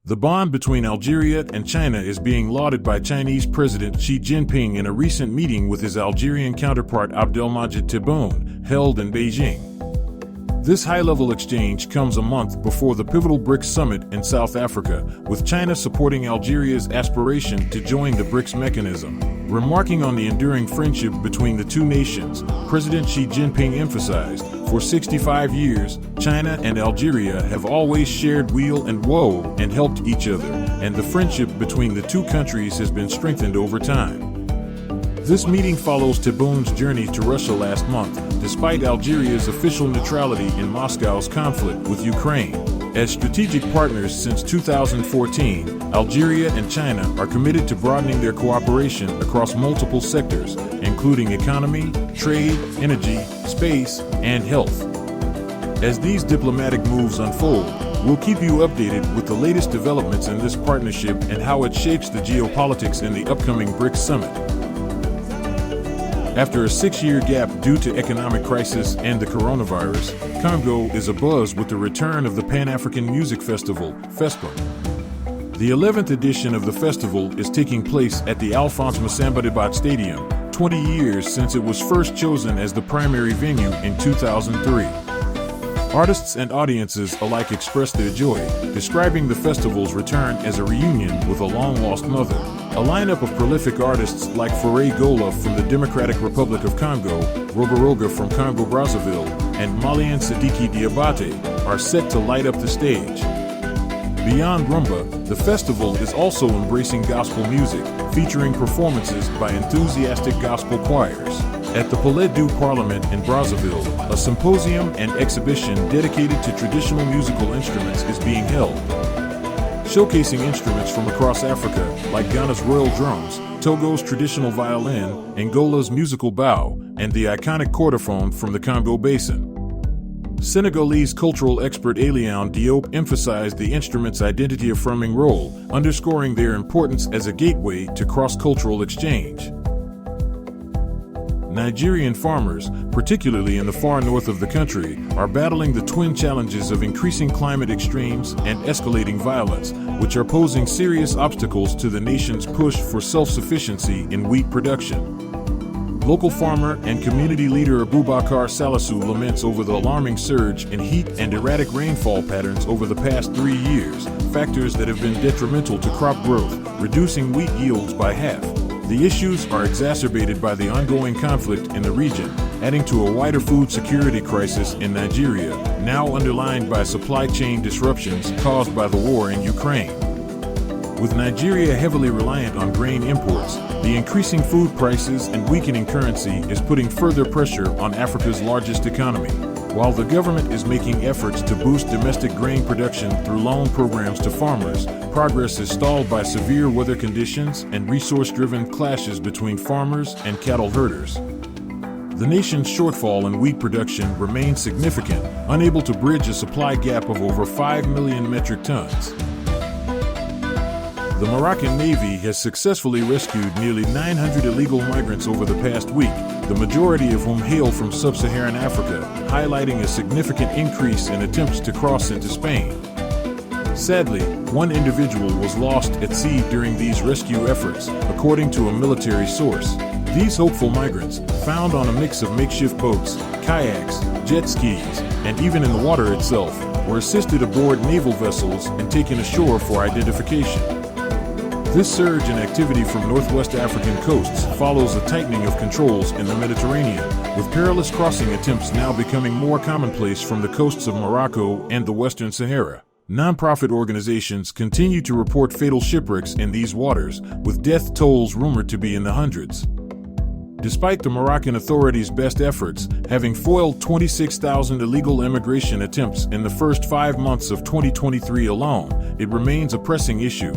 The bond between Algeria and China is being lauded by Chinese President Xi Jinping in a recent meeting with his Algerian counterpart Abdelmadjid Tebboune, held in Beijing. This high-level exchange comes a month before the pivotal BRICS summit in South Africa, with China supporting Algeria's aspiration to join the BRICS mechanism. Remarking on the enduring friendship between the two nations, President Xi Jinping emphasized, for 65 years, China and Algeria have always shared weal and woe and helped each other, and the friendship between the two countries has been strengthened over time. This meeting follows Tebboune's journey to Russia last month, despite Algeria's official neutrality in Moscow's conflict with Ukraine. As strategic partners since 2014, Algeria and China are committed to broadening their cooperation across multiple sectors, including economy, trade, energy, space, and health. As these diplomatic moves unfold, we'll keep you updated with the latest developments in this partnership and how it shapes the geopolitics in the upcoming BRICS summit. After a 6-year gap due to economic crisis and the coronavirus, Congo is abuzz with the return of the Pan-African Music Festival, FESPA. The 11th edition of the festival is taking place at the Alphonse Massamba Stadium, 20 years since it was first chosen as the primary venue in 2003. Artists and audiences alike expressed their joy, describing the festival's return as a reunion with a long-lost mother. A lineup of prolific artists like Foray Gola from the Democratic Republic of Congo, Roga from Congo-Brazzaville, and Malian Sidiki Diabate are set to light up the stage. Beyond rumba, the festival is also embracing gospel music, featuring performances by enthusiastic gospel choirs. At the Palais du Parlement in Brazzaville, a symposium and exhibition dedicated to traditional musical instruments is being held. Showcasing instruments from across Africa, like Ghana's royal drums, Togo's traditional violin, Angola's musical bow, and the iconic cordophone from the Congo Basin. Senegalese cultural expert Eliane Diop emphasized the instrument's identity-affirming role, underscoring their importance as a gateway to cross-cultural exchange. Nigerian farmers, particularly in the far north of the country, are battling the twin challenges of increasing climate extremes and escalating violence, which are posing serious obstacles to the nation's push for self-sufficiency in wheat production. Local farmer and community leader Abubakar Salisu laments over the alarming surge in heat and erratic rainfall patterns over the past 3 years, factors that have been detrimental to crop growth, reducing wheat yields by half. The issues are exacerbated by the ongoing conflict in the region, adding to a wider food security crisis in Nigeria, now underlined by supply chain disruptions caused by the war in Ukraine. With Nigeria heavily reliant on grain imports, the increasing food prices and weakening currency is putting further pressure on Africa's largest economy. While the government is making efforts to boost domestic grain production through loan programs to farmers, progress is stalled by severe weather conditions and resource-driven clashes between farmers and cattle herders. The nation's shortfall in wheat production remains significant, unable to bridge a supply gap of over 5 million metric tons. The Moroccan Navy has successfully rescued nearly 900 illegal migrants over the past week, the majority of whom hail from sub-Saharan Africa, highlighting a significant increase in attempts to cross into Spain. Sadly, one individual was lost at sea during these rescue efforts, according to a military source. These hopeful migrants, found on a mix of makeshift boats, kayaks, jet skis, and even in the water itself, were assisted aboard naval vessels and taken ashore for identification. This surge in activity from northwest African coasts follows a tightening of controls in the Mediterranean, with perilous crossing attempts now becoming more commonplace from the coasts of Morocco and the Western Sahara. Non-profit organizations continue to report fatal shipwrecks in these waters, with death tolls rumored to be in the hundreds. Despite the Moroccan authorities' best efforts, having foiled 26,000 illegal immigration attempts in the first 5 months of 2023 alone, it remains a pressing issue.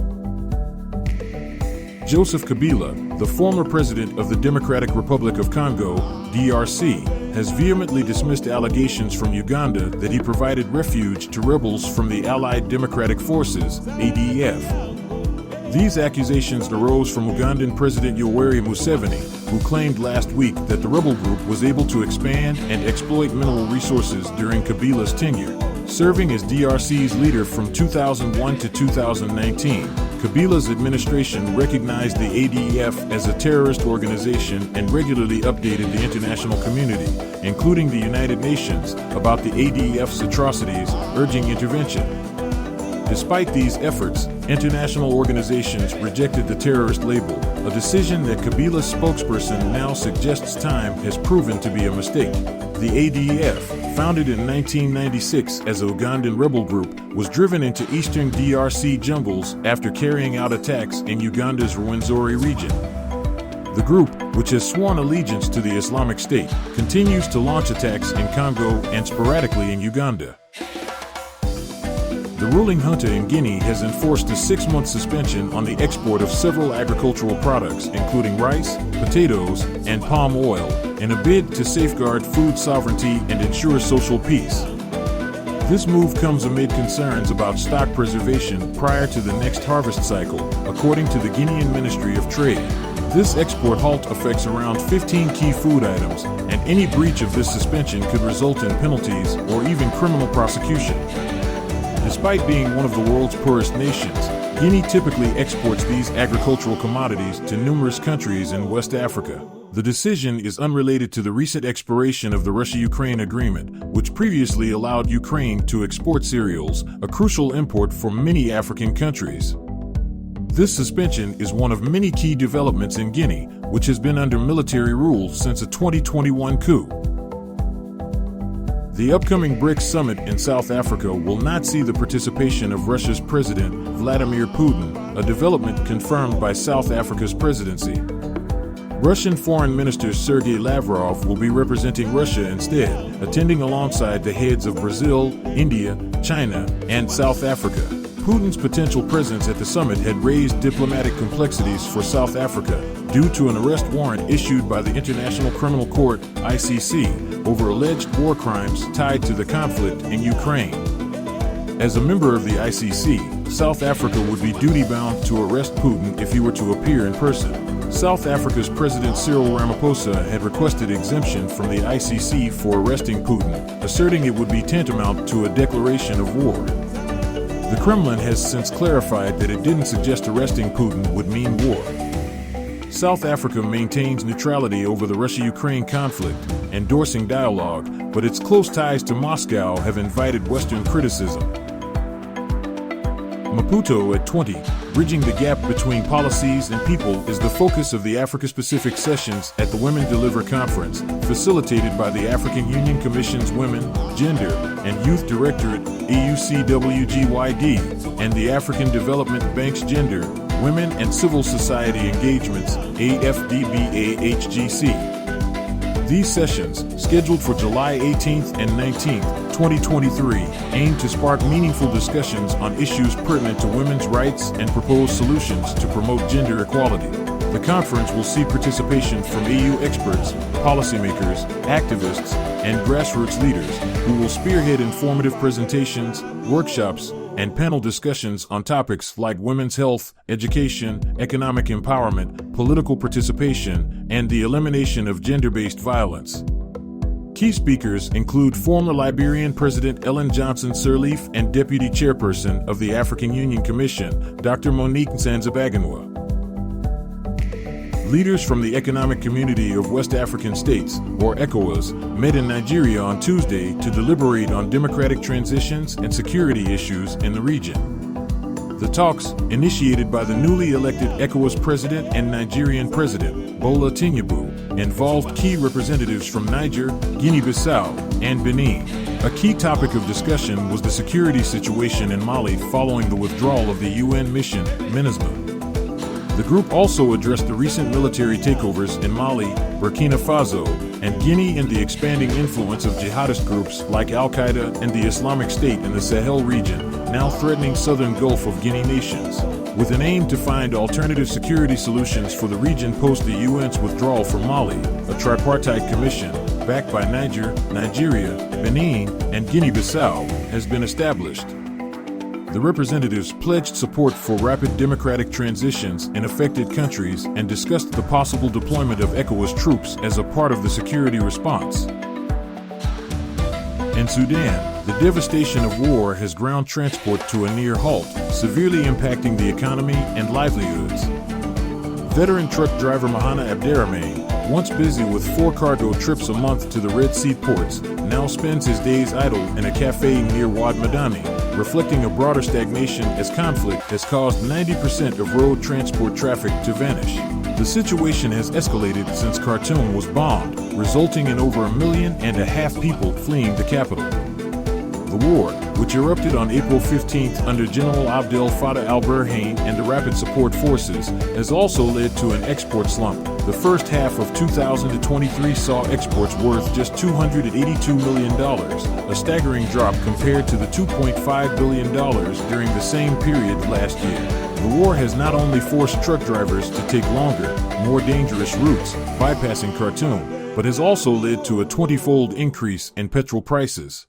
Joseph Kabila, the former president of the Democratic Republic of Congo, DRC, has vehemently dismissed allegations from Uganda that he provided refuge to rebels from the Allied Democratic Forces, ADF. These accusations arose from Ugandan President Yoweri Museveni, who claimed last week that the rebel group was able to expand and exploit mineral resources during Kabila's tenure, Serving as DRC's leader from 2001 to 2019, Kabila's administration recognized the ADF as a terrorist organization and regularly updated the international community, including the United Nations, about the ADF's atrocities, urging intervention. Despite these efforts, international organizations rejected the terrorist label, a decision that Kabila's spokesperson now suggests time has proven to be a mistake. The ADF, founded in 1996 as a Ugandan rebel group, was driven into eastern DRC jungles after carrying out attacks in Uganda's Rwenzori region. The group, which has sworn allegiance to the Islamic State, continues to launch attacks in Congo and sporadically in Uganda. The ruling junta in Guinea has enforced a 6-month suspension on the export of several agricultural products, including rice, potatoes, and palm oil, in a bid to safeguard food sovereignty and ensure social peace. This move comes amid concerns about stock preservation prior to the next harvest cycle, according to the Guinean Ministry of Trade. This export halt affects around 15 key food items, and any breach of this suspension could result in penalties or even criminal prosecution. Despite being one of the world's poorest nations, Guinea typically exports these agricultural commodities to numerous countries in West Africa. The decision is unrelated to the recent expiration of the Russia-Ukraine agreement, which previously allowed Ukraine to export cereals, a crucial import for many African countries. This suspension is one of many key developments in Guinea, which has been under military rule since a 2021 coup. The upcoming BRICS summit in South Africa will not see the participation of Russia's President Vladimir Putin, a development confirmed by South Africa's presidency. Russian Foreign Minister Sergei Lavrov will be representing Russia instead, attending alongside the heads of Brazil, India, China, and South Africa. Putin's potential presence at the summit had raised diplomatic complexities for South Africa due to an arrest warrant issued by the International Criminal Court, ICC, over alleged war crimes tied to the conflict in Ukraine. As a member of the ICC, South Africa would be duty-bound to arrest Putin if he were to appear in person. South Africa's President Cyril Ramaphosa had requested exemption from the ICC for arresting Putin, asserting it would be tantamount to a declaration of war. The Kremlin has since clarified that it didn't suggest arresting Putin would mean war. South Africa maintains neutrality over the Russia-Ukraine conflict, endorsing dialogue, but its close ties to Moscow have invited Western criticism. Maputo at 20, Bridging the Gap Between Policies and People is the focus of the Africa-Pacific sessions at the Women Deliver Conference, facilitated by the African Union Commission's Women, Gender, and Youth Directorate, AUCWGYD, and the African Development Bank's Gender, Women and Civil Society Engagements, AFDBA-HGC. These sessions, scheduled for July 18th and 19th, 2023, aim to spark meaningful discussions on issues pertinent to women's rights and propose solutions to promote gender equality. The conference will see participation from EU experts, policymakers, activists, and grassroots leaders who will spearhead informative presentations, workshops, and panel discussions on topics like women's health, education, economic empowerment, political participation, and the elimination of gender-based violence. Key speakers include former Liberian President Ellen Johnson Sirleaf and Deputy Chairperson of the African Union Commission, Dr. Monique Nsanzabaganwa. Leaders from the Economic Community of West African States, or ECOWAS, met in Nigeria on Tuesday to deliberate on democratic transitions and security issues in the region. The talks, initiated by the newly elected ECOWAS President and Nigerian President, Bola Tinubu, involved key representatives from Niger, Guinea-Bissau, and Benin. A key topic of discussion was the security situation in Mali following the withdrawal of the UN mission, MINUSMA. The group also addressed the recent military takeovers in Mali, Burkina Faso, and Guinea and the expanding influence of jihadist groups like Al-Qaeda and the Islamic State in the Sahel region, now threatening southern Gulf of Guinea nations. With an aim to find alternative security solutions for the region post the UN's withdrawal from Mali, a tripartite commission, backed by Niger, Nigeria, Benin, and Guinea-Bissau, has been established. The representatives pledged support for rapid democratic transitions in affected countries and discussed the possible deployment of ECOWAS troops as a part of the security response. In Sudan, The devastation of war has ground transport to a near halt, severely impacting the economy and livelihoods. Veteran truck driver Mahana Abderrahmane, once busy with 4 cargo trips a month to the Red Sea ports, now spends his days idle in a cafe near Wad Madani, reflecting a broader stagnation as conflict has caused 90% of road transport traffic to vanish. The situation has escalated since Khartoum was bombed, resulting in over 1.5 million people fleeing the capital. The war, which erupted on April 15th under General Abdel Fattah al-Burhan and the Rapid Support Forces, has also led to an export slump. The first half of 2023 saw exports worth just $282 million, a staggering drop compared to the $2.5 billion during the same period last year. The war has not only forced truck drivers to take longer, more dangerous routes, bypassing Khartoum, but has also led to a 20-fold increase in petrol prices.